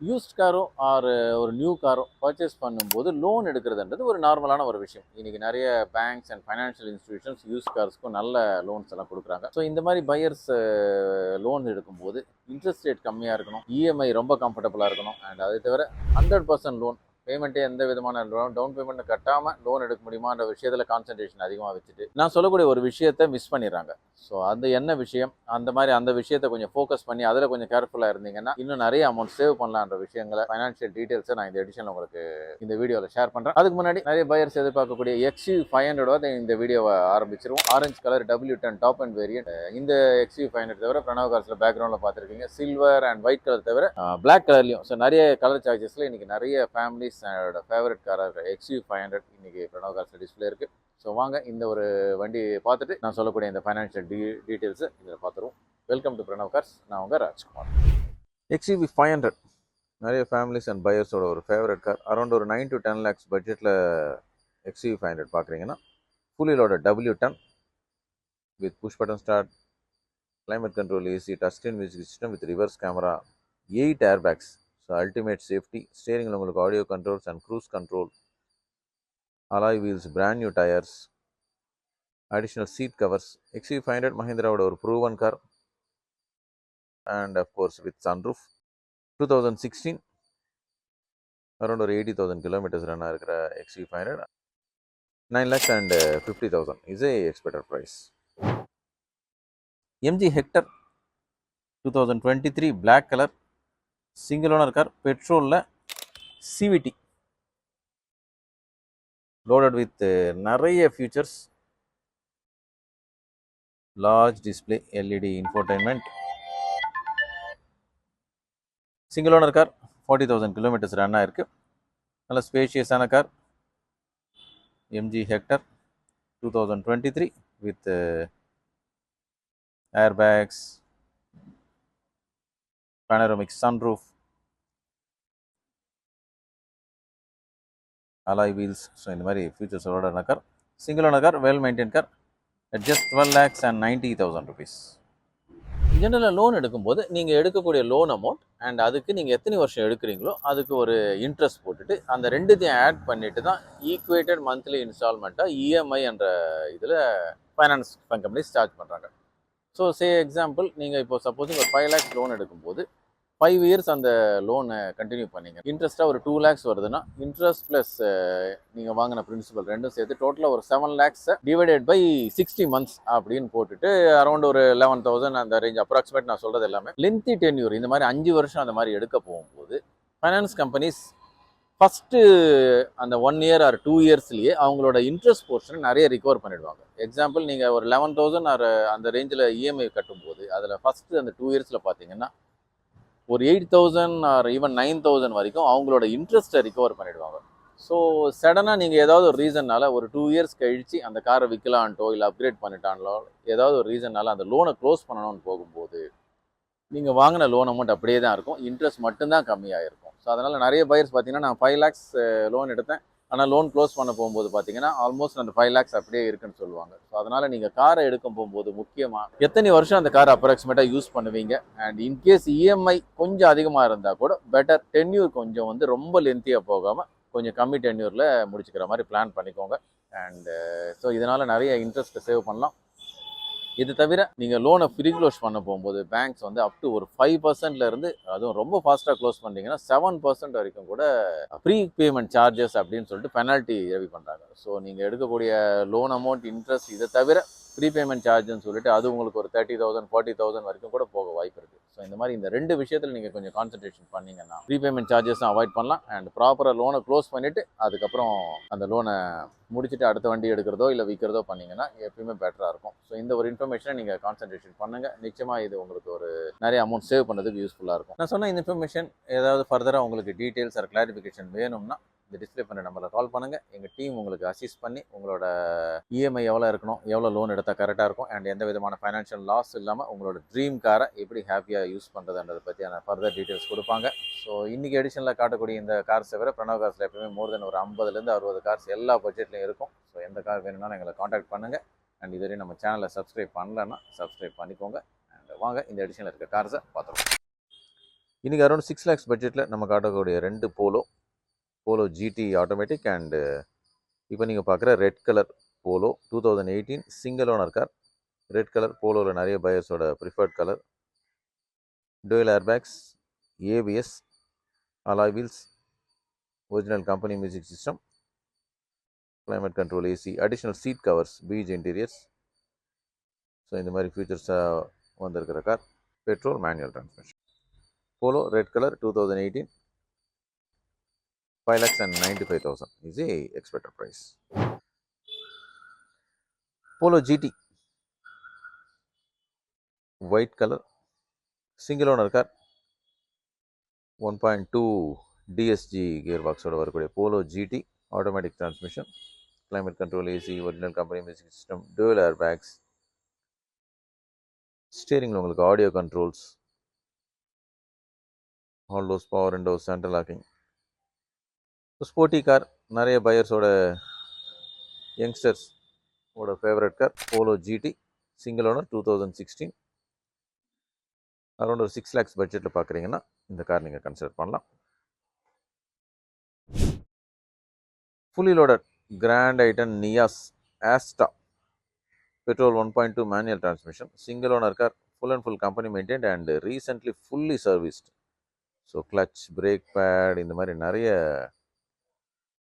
Used காரோ R ஒரு new காரோ பர்ச்சேஸ் பண்ணும்போது லோன் எடுக்கிறதுன்றது ஒரு நார்மலான ஒரு விஷயம். இன்னைக்கு நிறைய banks and financial institutions used கார்ஸ்க்கும் நல்ல லோன்ஸ் எல்லாம் கொடுக்குறாங்க. ஸோ இந்த மாதிரி பையர்ஸ் லோன் எடுக்கும்போது இன்ட்ரெஸ்ட் ரேட் கம்மியாக இருக்கணும், இஎம்ஐ ரொம்ப கம்ஃபர்டபுளாக இருக்கணும், அண்ட் அதை தவிர 100% லோன் பேமெண்ட்டே எந்த விதமான டவுன் பேமெண்ட் கட்டாமல் லோன் எடுக்க முடியுமான்ற விஷயத்தில் கான்சன்ட்ரேஷன் அதிகமாக வச்சுட்டு நான் சொல்லக்கூடிய ஒரு விஷயத்தை மிஸ் பண்ணிடுறாங்க. ஸோ அது என்ன விஷயம், அந்த விஷயத்தை கொஞ்சம் ஃபோக்கஸ் பண்ணி அதில் கொஞ்சம் கேர்ஃபுல்லாக இருந்தீங்கன்னா இன்னும் நிறைய அமௌண்ட் சேவ் பண்ணலான்ற விஷயங்களை ஃபைனான்ஷியல் டீட்டெயில்ஸை நான் இந்த எடிஷனில் உங்களுக்கு இந்த வீடியோவில் ஷேர் பண்ணுறேன். அதுக்கு முன்னாடி நிறைய பையர்ஸ் எதிர்பார்க்கக்கூடிய XUV500 இந்த வீடியோவை ஆரம்பிச்சிருவோம். Orange colour W10 top and variant. இந்த XUV500 தவிர பிரணவ் கார்ஸில் பேக்ரவுண்டில் பார்த்துருக்கீங்க சில்வர் அண்ட் ஒயிட் கலர் தவிர பிளாக் கலர்லையும். ஸோ நிறைய கலர் சார்ஜஸில் இன்னைக்கு நிறைய ஃபேமிலிஸ் ஃபேவரட் காராக XUV500 இன்னைக்கு பிரணவ் கார்ஸில் டிஸ்பிளே இருக்கு. ஸோ வாங்க இந்த ஒரு வண்டி பார்த்துட்டு நான் சொல்லக்கூடிய இந்த ஃபைனான்ஷியல் டீட்டெயில்ஸை இதில் பார்த்துருவோம். வெல்கம் டு பிரணவ் கார்ஸ், நான் உங்கள் ராஜ்குமார். XUV500 நிறைய ஃபேமிலிஸ் அண்ட் பையர்ஸோட ஒரு ஃபேவரட் கார். அரௌண்ட் ஒரு 9 to 10 lakhs பட்ஜெட்டில் XUV500 பார்க்குறீங்கன்னா fully loaded W10 with push button start, climate control AC, touchscreen music system with reverse camera, 8 airbags. So ultimate safety. ஸ்டேரிங்கில் உங்களுக்கு audio controls and cruise control, alloy wheels, brand new tires, additional seat covers. XUV500 Mahindraவோட ஒரு proven car and of course with sunroof. 2016 around ஒரு 80,000 kilometers run ஆகிருக்கிற XUV500 9,50,000 is a expected price. MG Hector 2023 black color single owner car, பெட்ரோலில் CVT loaded with நிறைய features, large display, LED infotainment, single owner car, 40,000 kilometers run ஆயிருக்கு. நல்ல ஸ்பேஷியஸான car MG Hector 2023 with airbags, panoramic sunroof, alloy wheels. So இந்த மாதிரி ஃபீச்சர்ஸோட car, single owner car, well maintain car at just 12,90,000 rupees. ஜெனரலாக loan எடுக்கும்போது நீங்கள் எடுக்கக்கூடிய லோன் அமௌண்ட் அண்ட் அதுக்கு நீங்கள் எத்தனை வருஷம் எடுக்கிறீங்களோ அதுக்கு ஒரு இன்ட்ரெஸ்ட் போட்டுட்டு அந்த ரெண்டுத்தையும் ஆட் பண்ணிட்டு தான் ஈக்குவேட்டட் மந்த்லி இன்ஸ்டால்மெண்ட்டாக இஎம்ஐ என்ற இதில் ஃபைனான்ஸ் கம்பெனிஸ் சார்ஜ் பண்ணுறாங்க. ஸோ எக்ஸாம்பிள் நீங்கள் இப்போ சப்போஸ் ஒரு 5 lakhs லோன் எடுக்கும்போது 5 years அந்த லோனை கண்டினியூ பண்ணிங்க, இன்ட்ரெஸ்ட்டாக ஒரு 2 lakhs வருதுன்னா இன்ட்ரெஸ்ட் ப்ளஸ் நீங்கள் வாங்கின பிரின்சிபல் ரெண்டும் சேர்த்து டோட்டலாக ஒரு 7 lakhs டிவைடட் பை 60 months அப்படின்னு போட்டுட்டு அரௌண்ட் ஒரு 11,000 அந்த ரேஞ்ச் அப்ராக்சிமேட். நான் சொல்கிறது எல்லாமே லென்த்தி டென்யூர், இந்த மாதிரி 5 வருஷம் அந்த மாதிரி எடுக்க போகும்போது ஃபைனான்ஸ் கம்பெனிஸ் ஃபஸ்ட்டு அந்த 1 year ஆர் 2 yearsலேயே அவங்களோட இன்ட்ரெஸ்ட் போர்ஷனை நிறைய ரிகவர் பண்ணிடுவாங்க. எக்ஸாம்பிள் நீங்கள் ஒரு 11,000 ஆர் அந்த ரேஞ்சில் இஎம்ஐ கட்டும்போது அதில் ஃபஸ்ட்டு அந்த 2 yearsல பார்த்தீங்கன்னா ஒரு 8,000 ஆர் ஈவன் 9,000 வரைக்கும் அவங்களோட இன்ட்ரெஸ்ட்டை ரிகவர் பண்ணிடுவாங்க. ஸோ சடனாக நீங்கள் ஏதாவது ஒரு ரீசன்னால ஒரு 2 years கழித்து அந்த காரை விற்கலான்ட்டோ இல்லை அப்கிரேட் பண்ணிட்டாங்களோ ஏதாவது ஒரு ரீசன்னால அந்த லோனை க்ளோஸ் பண்ணணும்னு போகும்போது நீங்கள் வாங்கின லோன் அமௌண்ட் அப்படியே தான் இருக்கும், இன்ட்ரெஸ்ட் மட்டும்தான் கம்மியாக இருக்கும். ஸோ அதனால் நிறைய பையர்ஸ் பார்த்தீங்கன்னா நான் 5 lakhs லோன் எடுத்தேன், ஆனால் லோன் க்ளோஸ் பண்ண போகும்போது பார்த்தீங்கன்னா ஆல்மோஸ்ட் அந்த 5 lakhs அப்படியே இருக்குன்னு சொல்லுவாங்க. ஸோ அதனால் நீங்கள் காரை எடுக்கும் போகும்போது முக்கியமாக எத்தனை வருஷம் அந்த காரை அப்ராக்சிமேட்டாக யூஸ் பண்ணுவீங்க, அண்ட் இன்கேஸ் இஎம்ஐ கொஞ்சம் அதிகமாக இருந்தால் கூட பெட்டர் டென்யூர் கொஞ்சம் வந்து ரொம்ப லென்த்தியாக போகாமல் கொஞ்சம் கம்மி டென்யூரில் முடிச்சுக்கிற மாதிரி பிளான் பண்ணிக்கோங்க. அண்ட் ஸோ இதனால் நிறைய இன்ட்ரெஸ்ட்டை சேவ் பண்ணலாம். இது தவிர நீங்கள் லோனை ஃப்ரீ க்ளோஸ் பண்ண போகும்போது பேங்க்ஸ் வந்து அப் டு ஒரு 5% இருந்து, அதுவும் ரொம்ப ஃபாஸ்ட்டாக க்ளோஸ் பண்ணிட்டீங்கன்னா 7% வரைக்கும் கூட ப்ரீ பேமெண்ட் சார்ஜஸ் அப்படின்னு சொல்லிட்டு பெனால்ட்டி லெவி பண்ணுறாங்க. ஸோ நீங்கள் எடுக்கக்கூடிய லோன் அமௌண்ட், இன்ட்ரெஸ்ட், இதை தவிர ப்ரீ பேமெண்ட் சார்ஜ்னு சொல்லிட்டு அது உங்களுக்கு ஒரு 30,000 40,000 வரைக்கும் கூட போக வாய்ப்பு இருக்குது. ஸோ இந்த மாதிரி இந்த ரெண்டு விஷயத்தில் நீங்கள் கொஞ்சம் கான்சன்ட்ரேஷன் பண்ணிங்கன்னா ப்ரீ பேமெண்ட் சார்ஜஸும் அவாய்ட் பண்ணலாம் அண்ட் ப்ராப்பராக லோனை க்ளோஸ் பண்ணிவிட்டு அதுக்கப்புறம் அந்த லோனை முடிச்சுட்டு அடுத்த வண்டி எடுக்கிறதோ இல்லை விற்கிறதோ பண்ணிங்கன்னா எப்பயுமே பெட்டராக இருக்கும். ஸோ இந்த ஒரு இன்ஃபர்மேஷனை நீங்கள் கான்சன்ட்ரேஷன் பண்ணுங்கள், நிச்சயமாக இது உங்களுக்கு ஒரு நிறைய அமௌண்ட் சேவ் பண்ணுறதுக்கு யூஸ்ஃபுல்லாக இருக்கும். நான் சொன்ன இந்த இன்ஃபர்மேஷன் ஏதாவது ஃபர்தராக உங்களுக்கு டீட்டெயில்ஸ் ஆர் கிளாரிஃபிகேஷன் வேணும்னா இந்த டிஸ்பிளே பண்ண நம்பரில் கால் பண்ணுங்கள். எங்கள் டீம் உங்களுக்கு அசிஸ்ட் பண்ணி உங்களோட இஎம்ஐ எவ்வளோ இருக்கணும், எவ்வளோ லோன் எடுத்தால் கரெக்டாக இருக்கும் அண்ட் எந்த விதமான ஃபைனான்ஷியல் லாஸ் இல்லாமல் உங்களோட ட்ரீம் காரை எப்படி ஹாப்பியாக யூஸ் பண்ணுறதுன்றதை பற்றியான ஃபர்தர் டீட்டெயில்ஸ் கொடுப்பாங்க. ஸோ இன்றைக்கி எடிஷனில் காட்டக்கூடிய இந்த கார்ஸை விட பிரணவ் கார்ஸில் எப்பவுமே மோர் தென் ஒரு 50 to 60 கார்ஸ் எல்லா பட்ஜெட்லையும் இருக்கும். ஸோ எந்த கார் வேணும்னாலும் எங்களை காண்டாக்ட் பண்ணுங்கள். அண்ட் இதுவரையும் நம்ம சேனலை சப்ஸ்கிரைப் பண்ணலன்னா சப்ஸ்கிரைப் பண்ணிக்கோங்க. அண்ட் வாங்க இந்த எடிஷனில் இருக்க கார்ஸை பார்த்துருவோம். இன்றைக்கி அரௌண்ட் 6 lakhs பட்ஜெட்டில் நம்ம காட்டக்கூடிய 2 போலோ ஜிடி ஆட்டோமேட்டிக் அண்டு இப்போ நீங்கள் பார்க்குற red colour Polo 2018 single owner car. Red colour போலோவில் நிறைய பையர்ஸோட preferred colour. Dual airbags, ABS, alloy wheels, original company music system, climate control AC, additional seat covers, beige interiors. So இந்த மாதிரி ஃபீச்சர்ஸாக வந்திருக்கிற car. Petrol manual transmission. Polo red colour 2018, 5,95,000 is the expected price. Polo GT, white color, single owner car, 1.2 DSG gearbox ஓட வரக்கூடிய Polo GT, automatic transmission, climate control AC, original company music system, dual airbags, ஸ்டீரிங்கில் உங்களுக்கு audio controls, all doors power windows, central locking. Sporty car, நிறைய பையர்ஸோட youngsters ஓட favourite car Polo GT, single owner, 2016. Around ஒரு 6 lakhs பட்ஜெட்டில் பார்க்குறீங்கன்னா இந்த car நீங்கள் கன்சிடர் பண்ணலாம். ஃபுல்லி லோடட் கிராண்ட் ஐட்டன் Niyas Asta, petrol 1.2 manual transmission, single owner car, full and full company maintained and recently fully serviced. So clutch, break bad, இந்த மாதிரி நிறைய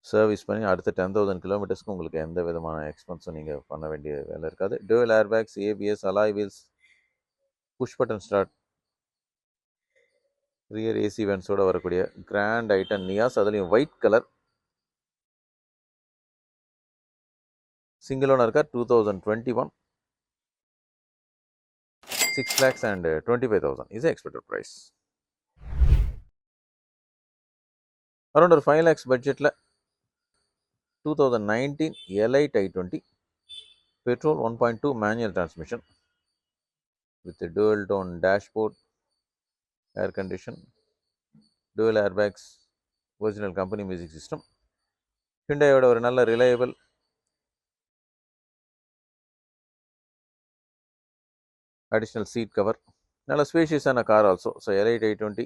சர்வீஸ் பண்ணி அடுத்த 10,000 கிலோமீட்டர்ஸ்க்கு உங்களுக்கு எந்த விதமான எக்ஸ்பென்ஸும் நீங்கள் பண்ண வேண்டிய வேலை இருக்காது. Dual airbags, ABS, alloy wheels, push button start, rear AC வென்ஸோடு வரக்கூடிய கிராண்ட் ஐட்டன் நியாஸ், அதுலேயும் white colour, single owner car, 2021, 6,25,000 is the expected price. Around ஒரு 5 lakhs பட்ஜெட்டில் 2019 Elite i20, petrol 1.2 manual transmission with dual tone dashboard, air condition, dual airbags, original company music system. ஹிண்டாயோட ஒரு நல்ல reliable additional seat cover, நல்ல ஸ்பேஷியஸான car also. So Elite i20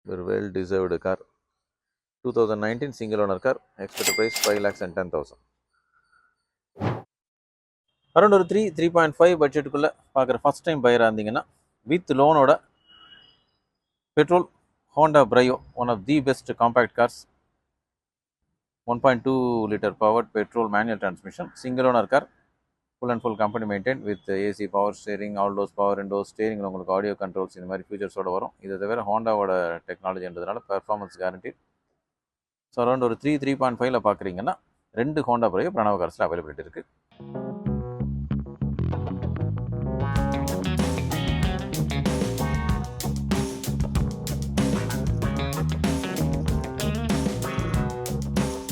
ஒரு well deserved car, 2019 single owner car, expected price 5,10,000. Around ஒரு 3.5 பட்ஜெட்டுக்குள்ளே பார்க்குற first time பையராக இருந்தீங்கன்னா வித் லோனோட petrol Honda Brio, one of the best compact cars, 1.2 liter powered petrol manual transmission, single owner car, full and full company maintain with AC, power steering, all doors power windows, ஸ்டீரிங்கில் உங்களுக்கு audio controls, இந்த மாதிரி ஃபீச்சர்ஸோடு வரும். இதை தவிர ஹோண்டாவோட டெக்னாலஜின்றதுனால பெர்ஃபார்மன்ஸ் கேரண்டி. ஸோ அரௌண்ட் ஒரு 3.5 பார்க்குறீங்கன்னா 2 ஹோண்டா பிரையோ பிரணவ கார்ஸில் அவைலபிலிட்டி இருக்குது.